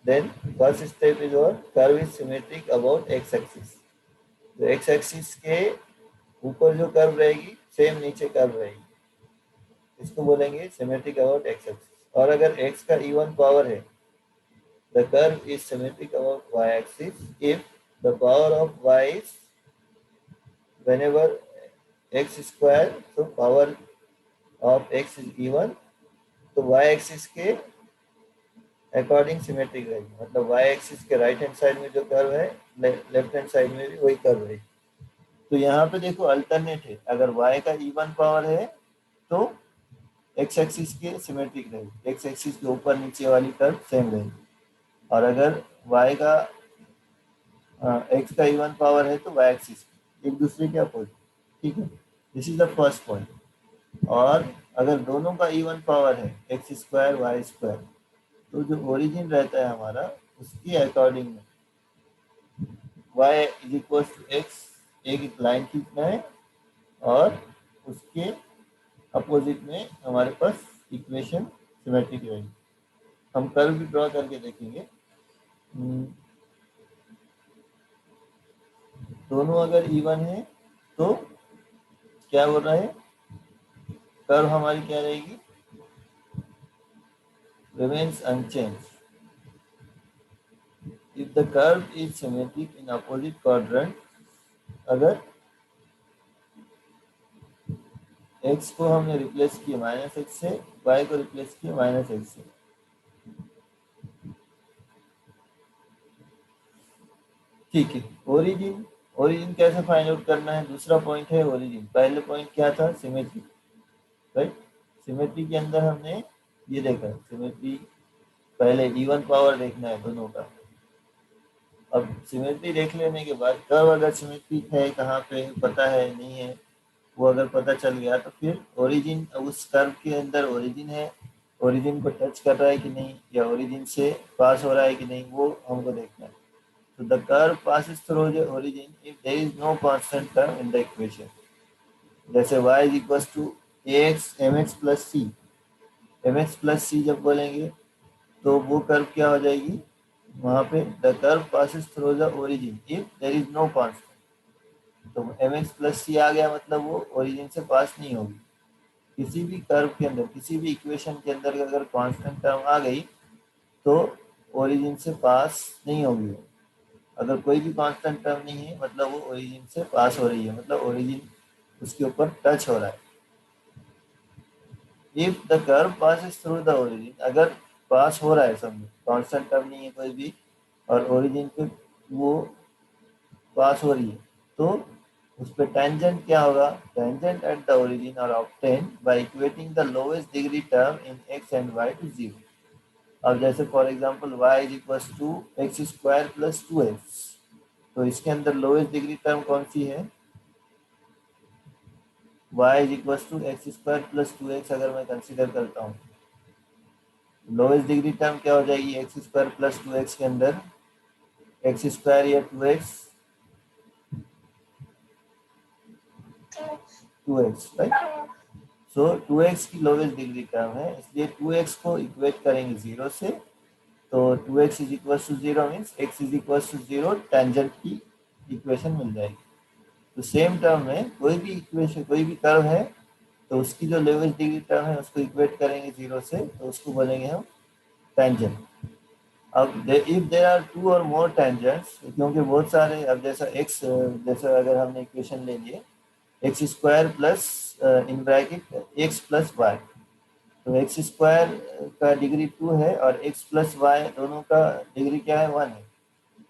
then first step is what? Curve is symmetric about x axis. तो x axis के ऊपर जो curve रहेगी सेम नीचे कर्व रहेगी, इसको बोलेंगे सिमेट्रिक अबाउट x एक्सिस। और अगर x का इवन पावर है, the curve is symmetric about y axis if the power of y is whenever x square, तो power of x is even, तो y एक्सिस के अकॉर्डिंग सिमेट्रिक रहेगी, मतलब y axis के राइट हैंड साइड में जो curve है left hand side में भी वही कर्व रहेगी। तो यहाँ पे देखो अल्टरनेट है, अगर y का इवन पावर है तो x एक्सिस के सिमेट्रिक रहेगी, x एक्सिस के ऊपर नीचे वाली कर्व सेम रहेगी। और अगर y का x का इवन पावर है तो y एक्सिस एक दूसरे के अपोजिट, ठीक है। This is the first point. और अगर दोनों का इवन पावर है एक्स स्क्वायर वाई स्क्वायर, तो जो ओरिजिन रहता है हमारा उसके अकॉर्डिंग में y is equal to x, एक लाइन खींचना है और उसके अपोजिट में हमारे पास इक्वेशन सिमेट्रिक रहेगी। हम कर्व भी ड्रॉ करके देखेंगे। दोनों अगर इवन है तो क्या बोल रहा है, कर्व हमारी क्या रहेगी, remains unchange if the curve is symmetric in opposite quadrant. अगर x को हमने रिप्लेस किया माइनस एक्स से, y को रिप्लेस किया माइनस एक्स से। ठीक है, ओरिजिन, ओरिजिन कैसे फाइंड आउट करना है, दूसरा पॉइंट है ओरिजिन। पहले पॉइंट क्या था, सिमेट्री, राइट। सिमेट्री के अंदर हमने ये देखा, सिमेट्री पहले इवन पावर देखना है दोनों का। अब सिमेट्री देख लेने के बाद कर्व अगर सिमेट्रिक है, कहाँ पे पता है नहीं है, वो अगर पता चल गया तो फिर ओरिजिन, उस कर्व के अंदर ओरिजिन है, ओरिजिन को टच कर रहा है कि नहीं या ओरिजिन से पास हो रहा है कि नहीं, वो हमको देखना है। तो the curve passes through the origin if there is no constant term in the equation. जैसे y is equal to ax mx plus C, mx plus C जब बोलेंगे तो वो कर्व क्या हो जाएगी, वहाँ पे the curve passes through the origin if there is no constant. तो mx प्लस सी आ गया, मतलब वो ओरिजिन से पास नहीं होगी। किसी भी कर्व के अंदर, किसी भी इक्वेशन के अंदर अगर कांस्टेंट टर्म आ गई तो ओरिजिन से पास नहीं होगी। अगर कोई भी कांस्टेंट टर्म नहीं है मतलब वो ओरिजिन से पास हो रही है, मतलब ओरिजिन उसके ऊपर टच हो रहा है। If the curve passes through the origin, अगर पास हो रहा है, समझो कांस्टेंट टर्म नहीं है कोई भी और ओरिजिन पे वो पास हो रही है, तो उस पर टेंजेंट क्या होगा, tangent at the origin are obtain by equating the lowest degree term in x and y to zero. अब जैसे for example y is equal to x square plus 2x, तो इसके अंदर लोवेस्ट डिग्री टर्म कौन सी है, y is equal to x square plus 2x अगर मैं कंसीडर करता हूँ, लोवेस्ट डिग्री टर्म क्या हो जाएगी, एक्स स्क्वायर प्लस 2x के अंदर एक्स स्क्वायर या 2x, 2x राइट। सो 2x की लोवेस्ट डिग्री टर्म है, इसलिए 2x को इक्वेट करेंगे 0 से, तो 2x is equal to 0 means x is equal to 0, tangent की इक्वेशन मिल जाएगी। तो सेम टर्म में कोई भी इक्वेशन, कोई भी कर्व है तो उसकी जो लोवेस्ट डिग्री टर्म है उसको इक्वेट करेंगे 0 से, तो उसको बोलेंगे हम टेंजेंट। अब इफ देयर आर टू और मोर टेंजेंट्स, क्योंकि बहुत सारे, अब जैसा x, जैसा अगर हमने इक्वेशन ले लिए x square plus in bracket x plus y, तो एक्स स्क्वायर का डिग्री 2 है और एक्स प्लस वाई दोनों का डिग्री क्या है, 1 है।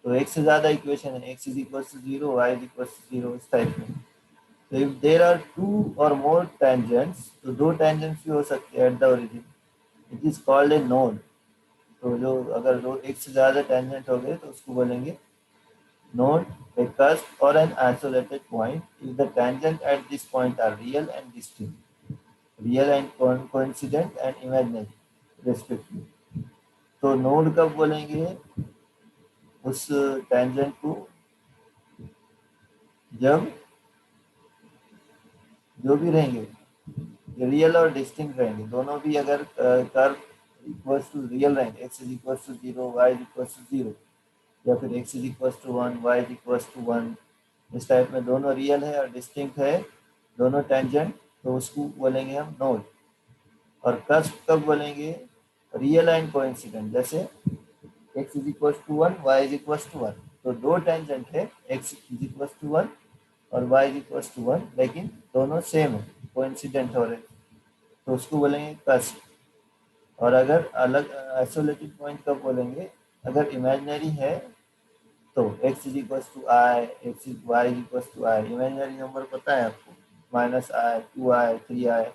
तो एक्स से ज़्यादा इक्वेशन है, x is equal to 0, y is equal to 0, इस टाइप में। तो इफ देयर आर टू और मोर टेंजेंट्स, तो दो टेंजेंट्स भी हो सकते हैं eight the origin, it is called a node. तो जो अगर दो एक से ज़्यादा टेंजेंट हो गए तो उसको बोलेंगे node, a cusp or an isolated point if the tangent at this point are real and distinct, real and coincident and imaginary respectively। तो नोड कब बोलेंगे उस टेंजेंट को, जब जो भी रहेंगे रियल और डिस्टिंक्ट रहेंगे, दोनों भी अगर कर्व इक्वल्स टू रियल रहेंगे, x is equals to 0, y is equals to 0, या फिर x is equals to 1, y is equals to 1, इस टाइप में दोनों रियल है और डिस्टिंक्ट है, दोनों टेंजेंट, तो उसको बोलेंगे हम नोड। और कस्प कब बोलेंगे? रियल एंड कोइंसिडेंट, जैसे x is equal to 1, y is equal to 1, तो दो टेंजेंट है, x इज इक्वल टू 1 और y इज इक्वल टू 1, लेकिन दोनों सेम है, कोइंसिडेंट हो रहे, तो उसको बोलेंगे कस्प। और अगर अलग आइसोलेटेड पॉइंट कब बोलेंगे? अगर इमेजिनरी है तो x is equal to i, x is y is equal to i, imaginary number पता है आपको, माइनस आई, 2i, 3i,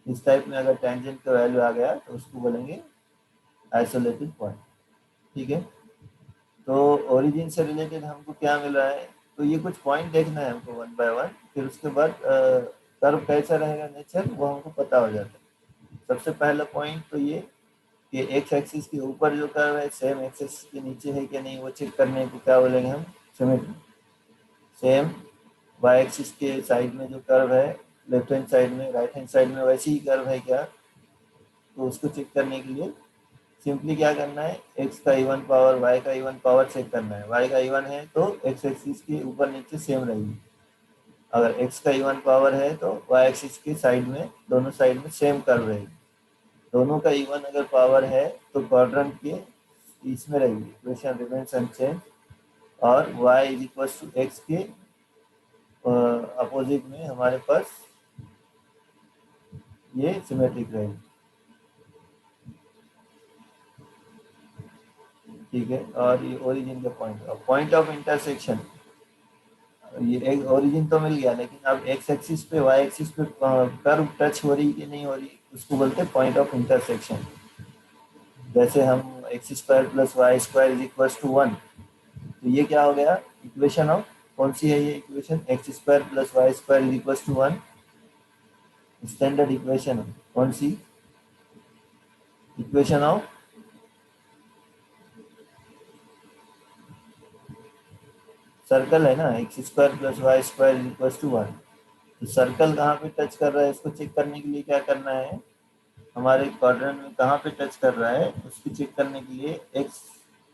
इस टाइप में अगर टेंजेंट का वैल्यू आ गया तो उसको बोलेंगे आइसोलेटेड पॉइंट। ठीक है, तो ओरिजिन से रिलेटेड हमको क्या मिल रहा है? तो ये कुछ पॉइंट देखना है हमको वन बाय वन, फिर उसके बाद कर्व कैसा रहेगा नेचर वो हमको पता हो जाता है। सबसे पहला पॉइंट तो ये कि एक्स एक्सिस के ऊपर जो कर्व है सेम एक्सिस के नीचे है कि नहीं, वो चेक करने को क्या बोलेंगे हम? सिमेट्री। सेम वाई एक्सिस के साइड में जो कर्व है लेफ्ट हैंड साइड में, राइट हैंड साइड में वैसे ही कर्व है क्या, तो उसको चेक करने के लिए सिंपली क्या करना है, x का इवन पावर, y का इवन पावर चेक करना है। y का इवन है तो x एक्सिस के ऊपर नीचे सेम रहेगी, अगर x का इवन पावर है तो y एक्सिस के साइड में, दोनों साइड में सेम कर्व रहेगी। दोनों का इवन अगर पावर है तो क्वाड्रेंट के इसमें रहेगी, इक्वेशन रिमेन्स अनचेंज, और y is equal to x के अपोजिट में हमारे पास ये सिमेट्रिक रहेगी। ठीक है, और ये ओरिजिन का पॉइंट ऑफ इंटरसेक्शन, ये एक ओरिजिन तो मिल गया, लेकिन अब एक्स एक्सिस पे वाई एक्सिस पे कर्व टच हो रही कि नहीं हो रही, उसको बोलते हैं पॉइंट ऑफ इंटरसेक्शन। जैसे हम x square plus y square is equal to 1, तो ये क्या हो गया? इक्वेशन ऑफ, कौन सी है ये equation? X square plus y square is equal to 1, standard equation. कौन सी? इक्वेशन ऑफ सर्कल है ना, x square plus y square is equal to 1। तो सर्कल कहाँ पे टच कर रहा है, इसको चेक करने के लिए क्या करना है, हमारे क्वाड्रेंट में कहाँ पे टच कर रहा है उसको चेक करने के लिए x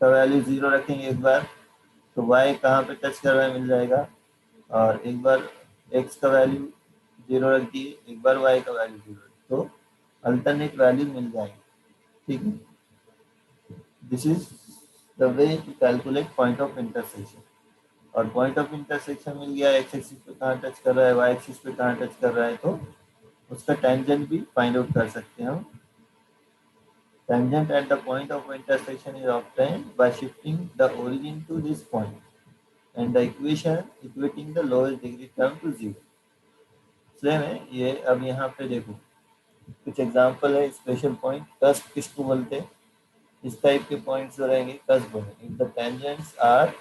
का वैल्यू 0 रखेंगे एक बार, तो y कहाँ पे टच कर रहा है मिल जाएगा, और एक बार x का वैल्यू 0 रख दिए, एक बार y का वैल्यू 0, तो अल्टरनेट वैल्यू मिल जाएंगे। ठीक है, this is the way to calculate point of intersection. और पॉइंट ऑफ इंटरसेक्शन मिल गया, एक्स एक्सिस पे कहाँ टच कर रहा है, वाई एक्सिस पे कहाँ टच कर रहा है, तो उसका टेंजेंट भी फाइंड आउट कर सकते हैं हम। Tangent at the point of intersection is obtained by shifting the origin to this point and the equation equating the lowest degree term to 0। Same है ये। अब यहाँ पे देखो कुछ एग्जांपल है, स्पेशल पॉइंट, कस्प किसको बोलते हैं? इस टाइप के पॉइंट्स जो रहेंगे कस्प बोलेंगे। If the tangents are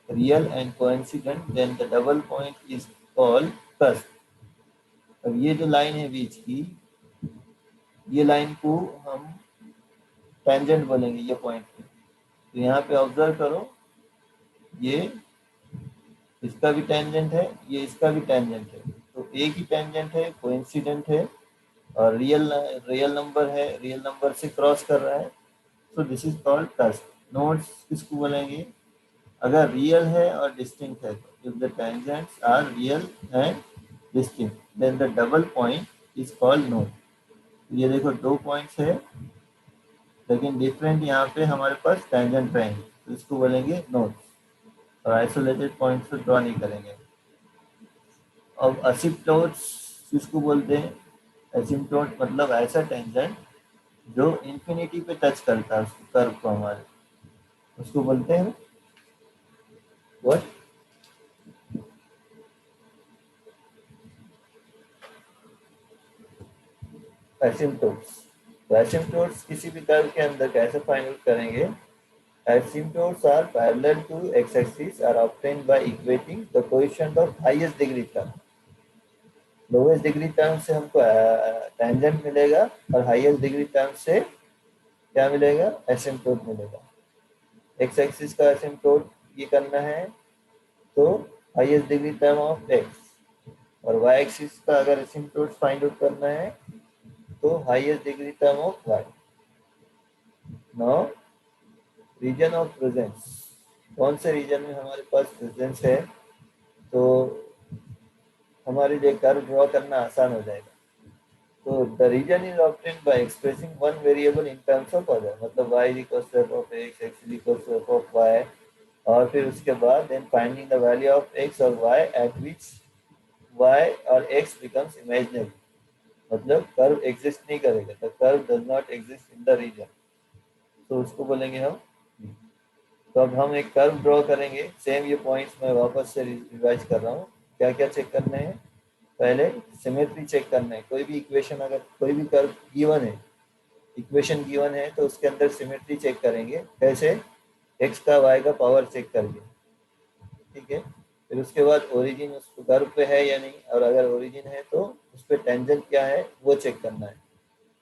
real and coincident then the double point is called cusp. अब ये जो लाइन है बीच की, ये लाइन को हम टेंजेंट बोलेंगे ये पॉइंट पे। तो यहाँ पे ऑब्जर्व करो, ये इसका भी टेंजेंट है, ये इसका भी टेंजेंट है, तो एक ही टेंजेंट है, कोइंसिडेंट है, और रियल रियल नंबर है, रियल नंबर से क्रॉस कर रहा है, so this is called cusp. Nodes किसको बोलेंगे? अगर रियल है और डिस्टिंक्ट है, तो if the tangents are real and distinct then the double point is called node. ये देखो दो पॉइंट्स है लेकिन डिफरेंट यहाँ पे हमारे पास टेंजेंट रहेंगे, तो इसको बोलेंगे नोड, और आइसोलेटेड पॉइंट्स को ड्रॉ नहीं करेंगे। अब असिम्प्टोट्स किसको बोलते हैं? असिम्प्टोट मतलब ऐसा टेंजेंट जो इन्फिनिटी पे टच करता है उसको, कर्व को हमारे, उसको बोलते हैं व्हाट? एसिम्प्टोट्स। तो एसिम्प्टोट्स किसी भी कर्व के अंदर कैसे फाइंड आउट करेंगे? Asymptotes are parallel to x axis are obtained by equating the coefficient of highest degree term. Lowest degree term से हमको टेंजेंट मिलेगा और हाईएस्ट डिग्री टर्म से क्या मिलेगा? एसिम्प्टोट मिलेगा। एक्स एक्सिस का एसिम्प्टोट ये करना है तो highest degree term of x, और वाई एक्सिस का अगर एसिम्प्टोट फाइंड आउट करना है तो highest degree term of y. Now region of presence, कौन से रीजन में हमारे पास प्रेजेंस है तो हमारे लिए कर्व ड्रॉ करना आसान हो जाएगा। तो the region is obtained by expressing one variable in terms of other, मतलब y is equal to f of x, x is equal to f of y, और फिर उसके बाद then finding the value of x और y at which y और x becomes imaginary, मतलब curve exist नहीं करेगा, the curve does not exist in the region, तो उसको बोलेंगे हम। तो अब हम एक कर्व ड्रॉ करेंगे, सेम ये पॉइंट्स मैं वापस से रिवाइज कर रहा हूँ। क्या क्या चेक करने हैं, पहले सिमेट्री चेक करना है। कोई भी इक्वेशन, अगर कोई भी कर्व गिवन है, इक्वेशन गिवन है तो उसके अंदर सिमेट्री चेक करेंगे। कैसे? एक्स का वाई का पावर चेक करके, ठीक है। फिर उसके बाद ओरिजिन उस कर्व पे है या नहीं, और अगर ओरिजिन है तो उस पर टेंजेंट क्या है वो चेक करना है।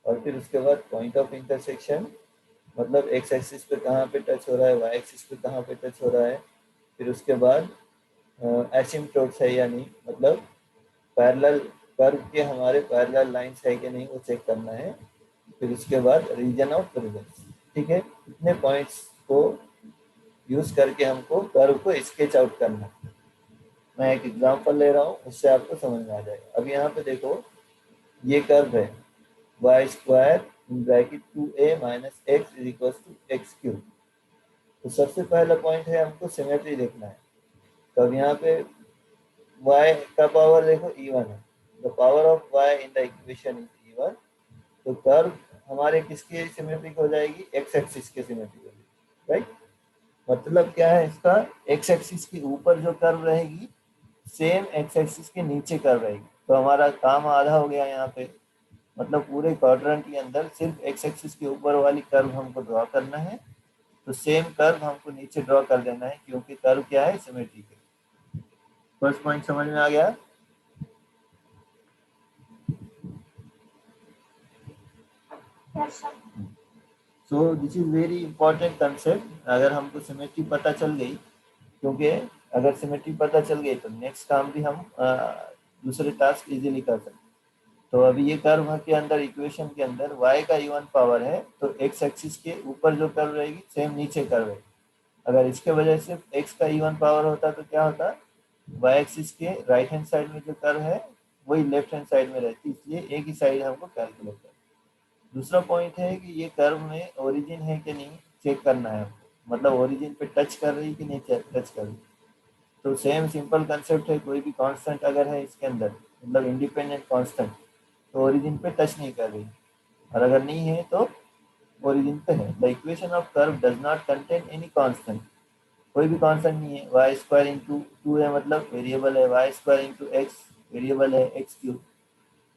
और फिर उसके बाद पॉइंट ऑफ इंटरसेक्शन, मतलब एक्स एक्सिस पे कहाँ पे टच हो रहा है, वाई एक्सिस पे कहाँ पे टच हो रहा है। फिर उसके बाद एसिम्प्टोट्स है या नहीं, मतलब पैरेलल कर्व के हमारे पैरेलल लाइंस है कि नहीं वो चेक करना है। फिर उसके बाद रीजन ऑफ प्रेजेंस, ठीक है। इतने पॉइंट्स को यूज करके हमको कर्व को स्केच आउट करना है। मैं एक एग्जांपल ले रहा हूँ, उससे आपको समझ में आ जाएगा। अब यहाँ पे देखो, ये कर्व है Y square in bracket 2a minus x is equal to x cube. तो सबसे पहला पॉइंट है हमको सिमेट्री देखना है। तो अब यहाँ पे y का पावर देखो इवन है, the power of y in the equation is even. तो कर्व हमारे किसके सिमेट्रिक हो जाएगी, एक्स एक्सिस के सिमेट्रिक हो जाएगी, राइट। मतलब क्या है इसका, एक्स एक्सिस के ऊपर जो कर्व रहेगी सेम एक्स एक्सिस के नीचे कर्व रहेगी। तो हमारा काम आधा हो गया यहाँ पे, मतलब पूरे क्वाड्रेंट के अंदर सिर्फ एक्स एक्सिस के ऊपर वाली कर्व हमको ड्रॉ करना है। तो सेम कर्व हमको नीचे ड्रॉ कर देना है, क्योंकि कर्व क्या है, सिमेट्रिक है। फर्स्ट पॉइंट समझ में आ गया। सो this is very important concept. अगर हमको सिमेट्री पता चल गई, क्योंकि अगर सिमेट्री पता चल गई तो नेक्स्ट काम भी हम दूसरे टास्क इजीली कर सकते। तो अभी ये कर्व के अंदर, इक्वेशन के अंदर y का इवन पावर है, तो x एक्सिस के ऊपर जो कर्व रहेगी सेम नीचे कर्व है। अगर इसके वजह से x का इवन पावर होता तो क्या होता, y एक्सिस के राइट हैंड साइड में जो कर्व है वही लेफ्ट हैंड साइड में रहती, इसलिए एक ही साइड हमको कैलकुलेट करना। दूसरा पॉइंट है कि ये कर्व में ओरिजिन है कि नहीं चेक करना है हमको, मतलब ओरिजिन पे टच कर रही कि नहीं टच कर रही। तो सेम सिंपल कंसेप्ट है, कोई भी कांस्टेंट अगर है इसके अंदर, मतलब इंडिपेंडेंट कांस्टेंट, तो ओरिजिन पे टच नहीं कर रही, और अगर नहीं है तो ओरिजिन पे है। The equation of curve does not contain any constant, कोई भी कांस्टेंट नहीं है। वाई स्क्वायर इंटू टू है, मतलब वेरिएबल है, Y square into x variable है, एक्स क्यूब,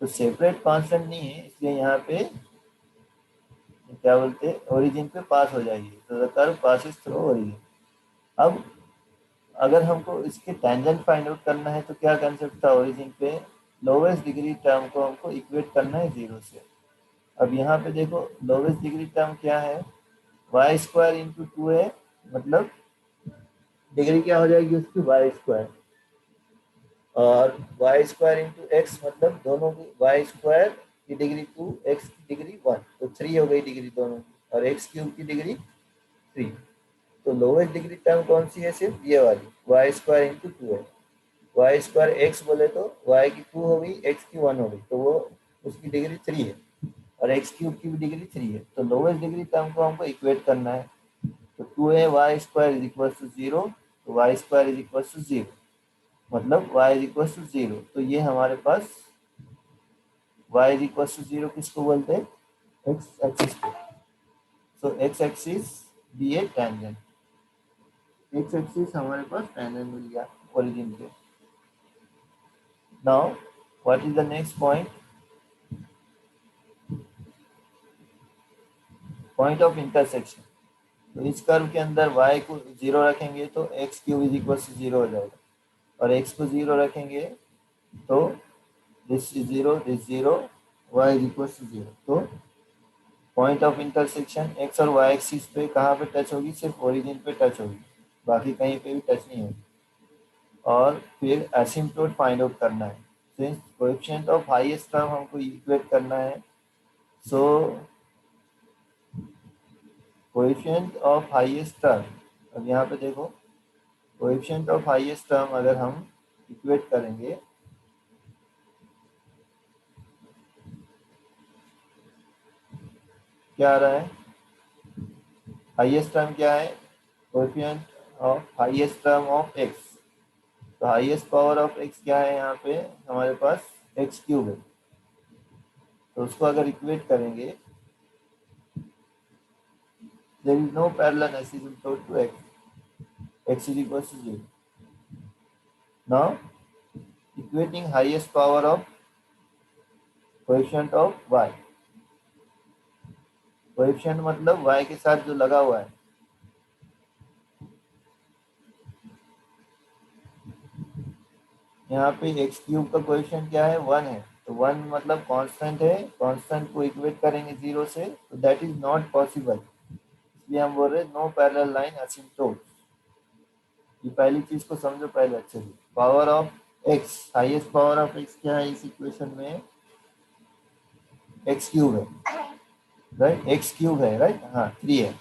तो सेपरेट कांस्टेंट नहीं है, इसलिए यहाँ पे क्या बोलते हैं, ओरिजिन पे पास हो जाएगी। तो the curve passes through origin. अब अगर हमको इसके टेंजेंट फाइंड आउट करना है तो क्या कंसेप्ट था, ओरिजिन पे लोवेस्ट डिग्री टर्म को हमको इक्वेट करना है जीरो से। अब यहाँ पे देखो लोवेस्ट डिग्री टर्म क्या है, वाई स्क्वायर इंटू टू है, मतलब डिग्री क्या हो जाएगी उसकी, वाई स्क्वायर, और वाई स्क्वायर इंटू एक्स, मतलब दोनों की वाई स्क्वायर की डिग्री टू, एक्स की डिग्री वन, तो थ्री हो गई डिग्री दोनों की, और एक्स क्यूब की डिग्री थ्री। तो लोवेस्ट डिग्री टर्म कौन सी है, सिर्फ ये वाली वाई स्क्वायर इंटू टू है। वाई स्क्वायर एक्स बोले तो वाई की टू हो गई, एक्स की वन हो गई, तो वो उसकी डिग्री थ्री है, और एक्स क्यूब की भी डिग्री थ्री है। तो लोवेस्ट डिग्री टर्म को हमको इक्वेट करना है। तो टू है Y square is equal to zero, तो Y square is equal to zero, मतलब y is equal to zero. तो ये हमारे पास y is equal to zero किसको बोलते हैं, x एक्सिस को। So x axis be a tangent, x axis हमारे पास टेंजेंट मिल गया ओरिजिन पे। Now what is the next point, point of intersection. तो इस कर्व के अंदर y को जीरो रखेंगे तो x cube is equal to zero हो जाएगा, और x को जीरो रखेंगे तो this is zero, this zero, y is equal to zero. तो पॉइंट ऑफ इंटरसेक्शन एक्स और वाई एक्सिस पे कहाँ पे टच होगी, सिर्फ ओरिजिन पे टच होगी, बाकी कहीं पे भी टच नहीं होगी। और फिर एसिम्प्टोट फाइंड आउट करना है, since coefficient of highest term हमको इक्वेट करना है। सो कोएफिशिएंट ऑफ हाईएस्ट टर्म, अब यहाँ पे देखो कोएफिशिएंट ऑफ हाईएस्ट टर्म अगर हम इक्वेट करेंगे क्या आ रहा है, हाईएस्ट टर्म क्या है, coefficient of highest term of x, तो हाईएस्ट पावर ऑफ एक्स क्या है यहाँ पे हमारे पास एक्स क्यूब है, तो उसको अगर इक्वेट करेंगे there is no parallel asymptote to x is equal to 0. Now equating highest power of coefficient of y, coefficient मतलब y के साथ जो लगा हुआ है, यहाँ पे एक्स क्यूब का कोएफिशिएंट क्या है 1 है, तो 1 मतलब कांस्टेंट है, कांस्टेंट को इक्वेट करेंगे 0 से, तो दैट इज नॉट पॉसिबल, इसलिए हम बोल रहे नो पैरेलल लाइन असिम्प्टोट। ये पहली चीज को समझो पहले अच्छे से, power of x, highest power of x क्या है इस इक्वेशन में, एक्स क्यूब है, राइट, एक्स क्यूब है, राइट, हाँ 3 है।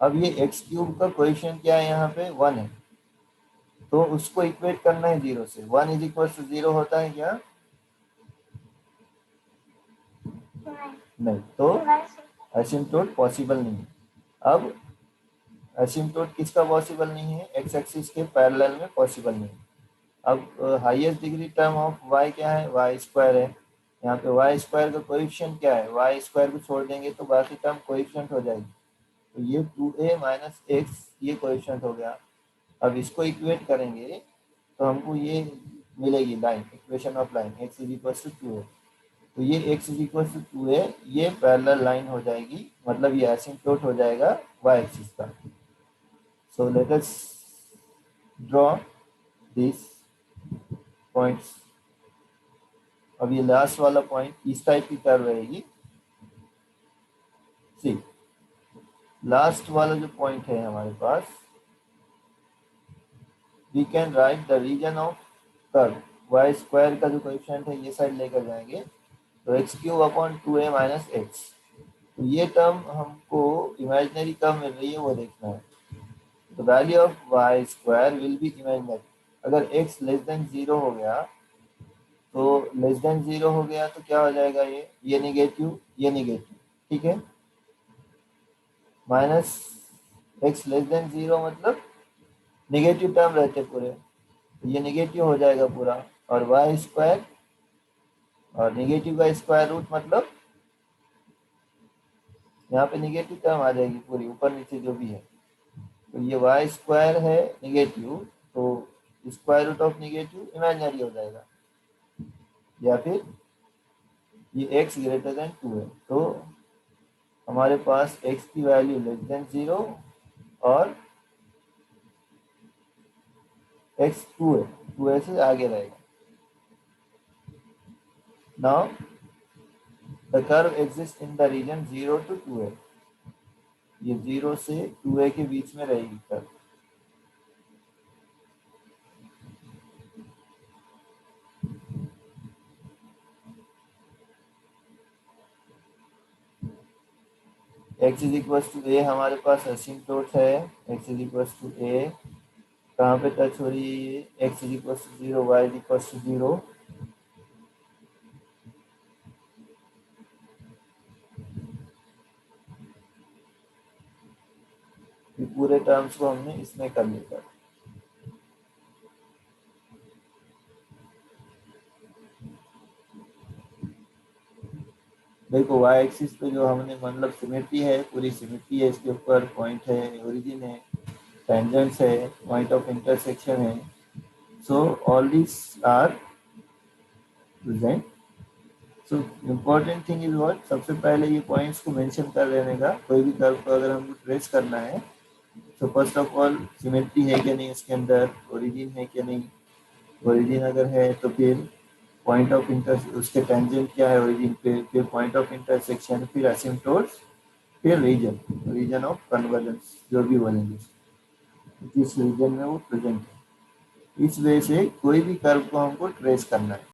अब ये एक्स क्यूब का कोएफिशिएंट क्या है यहाँ पे 1 है, तो उसको इक्वेट करना है 0 से, 1 इज इक्वल टू 0 होता है क्या, नहीं, तो एसिम्प्टोट पॉसिबल नहीं है। अब एसिम्प्टोट किसका पॉसिबल नहीं है, एक्स एक्सिस के पैरेलल में पॉसिबल नहीं है। अब highest degree term of y क्या है, वाई स्क्वायर है, यहाँ पे वाई स्क्वायर का कोएफिशिएंट क्या है, वाई स्क्वायर को छोड़ देंगे तो बाकी टर्म कोएफिशिएंट हो जाएगी, तो ये 2a माइनस एक्स ये कोएफिशिएंट हो गया। अब इसको इक्वेट करेंगे तो हमको ये मिलेगी line, equation of line x is equal to 2a, तो ये x is equal to 2a ये पैरेलल लाइन हो जाएगी, मतलब ये एसिम्प्टोट हो जाएगा y एक्सिस का। So let us draw this points. अब ये लास्ट वाला पॉइंट इस टाइप की कर्व रहेगी, सी लास्ट वाला जो पॉइंट है हमारे पास, we can write the region of curve, Y square का जो कोएफिशिएंट है ये साइड लेकर जाएंगे, तो x cube upon 2a minus X, तो ये टर्म हमको इमेजिनरी टर्म मिल रही है वो देखना है, तो value of y square will be imaginary, अगर x लेस देन 0 हो गया, तो लेस देन 0 हो गया तो क्या हो जाएगा, ये निगेटिव, ये निगेटिव, ठीक है, माइनस एक्स लेस देन 0 मतलब निगेटिव टर्म रहते पूरे, तो ये निगेटिव हो जाएगा पूरा, और वाई स्क्वायर और निगेटिव का स्क्वायर रूट मतलब यहाँ पे निगेटिव टर्म आ जाएगी पूरी ऊपर नीचे जो भी है, तो ये वाई स्क्वायर है निगेटिव, तो square root of negative imaginary हो जाएगा, या फिर ये x ग्रेटर देन 2 है, तो हमारे पास x की वैल्यू लेस देन 0 और x 2 है, 2a से आगे रहेगा। Now the curve exist in the region 0 to 2a, ये 0 से 2a के बीच में रहेगी curve. x is equal to a हमारे पास एसिम्प्टोट है, x is equal to a कहाँ पे टच हो रही है, ये x is equal to 0, y is equal to 0, ये पूरे टर्म्स को हमने इसमें कर लिया। देखो y एक्सिस पे जो हमने मतलब सिमेट्री है, पूरी सिमेट्री है, इसके ऊपर पॉइंट है, ओरिजिन है, टेंजेंट्स है, पॉइंट ऑफ इंटरसेक्शन है, so all this are present. So important thing is what, सबसे पहले ये पॉइंट्स को मेंशन कर लेने का, कोई भी कर्व को अगर हमको ट्रेस करना है, तो फर्स्ट ऑफ ऑल सिमेट्री है क्या नहीं इसके अंदर, ओरिजिन है क्या नहीं, ओरिजिन अगर है तो फिर पॉइंट ऑफ इंटर उसके टेंजेंट क्या है ओरिजिन पे, फिर पॉइंट ऑफ इंटरसेक्शन, फिर एसिम्प्टोट्स, फिर रीजन, रीजन ऑफ कन्वर्जेंस जो भी बोलेंगे, जिस रीजन में वो प्रेजेंट है, इस वजह से कोई भी कर्व को हमको ट्रेस करना है।